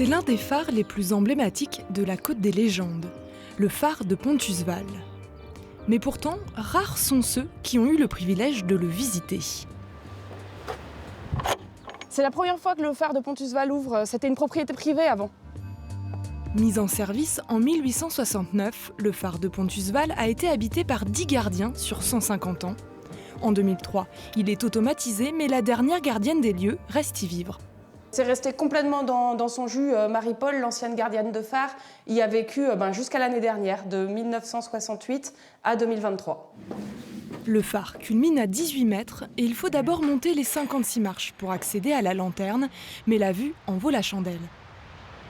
C'est l'un des phares les plus emblématiques de la Côte des Légendes, le phare de Pontusval. Mais pourtant, rares sont ceux qui ont eu le privilège de le visiter. C'est la première fois que le phare de Pontusval ouvre, c'était une propriété privée avant. Mis en service en 1869, le phare de Pontusval a été habité par 10 gardiens sur 150 ans. En 2003, il est automatisé, mais la dernière gardienne des lieux reste y vivre. C'est resté complètement dans son jus. Marie-Paul, l'ancienne gardienne de phare, y a vécu jusqu'à l'année dernière, de 1968 à 2023. Le phare culmine à 18 mètres et il faut d'abord monter les 56 marches pour accéder à la lanterne, mais la vue en vaut la chandelle.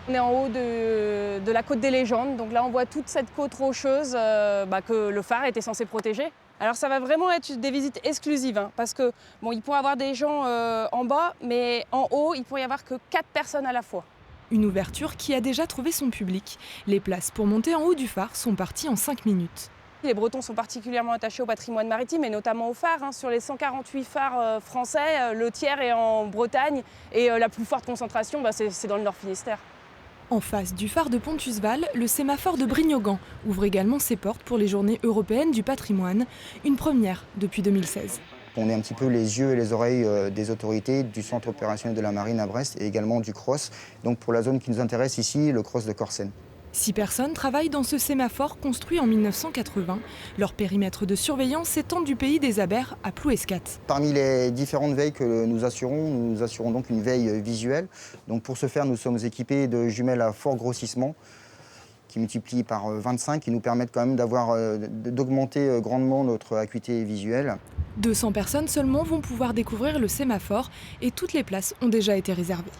On est en haut de la Côte des Légendes, donc là on voit toute cette côte rocheuse que le phare était censé protéger. Alors ça va vraiment être des visites exclusives, parce que il pourrait y avoir des gens en bas, mais en haut il pourrait y avoir que 4 personnes à la fois. Une ouverture qui a déjà trouvé son public. Les places pour monter en haut du phare sont parties en 5 minutes. Les Bretons sont particulièrement attachés au patrimoine maritime et notamment au phare. Sur les 148 phares français, le tiers est en Bretagne et la plus forte concentration, c'est dans le Nord Finistère. En face du phare de Pontusval, le sémaphore de Brignogan ouvre également ses portes pour les Journées européennes du patrimoine, une première depuis 2016. On est un petit peu les yeux et les oreilles des autorités du centre opérationnel de la marine à Brest et également du CROSS. Donc pour la zone qui nous intéresse ici, le CROSS de Corsen. 6 personnes travaillent dans ce sémaphore construit en 1980. Leur périmètre de surveillance s'étend du pays des Abers à Plouescat. Parmi les différentes veilles que nous assurons donc une veille visuelle. Donc pour ce faire, nous sommes équipés de jumelles à fort grossissement qui multiplient par 25, qui nous permettent quand même d'augmenter grandement notre acuité visuelle. 200 personnes seulement vont pouvoir découvrir le sémaphore et toutes les places ont déjà été réservées.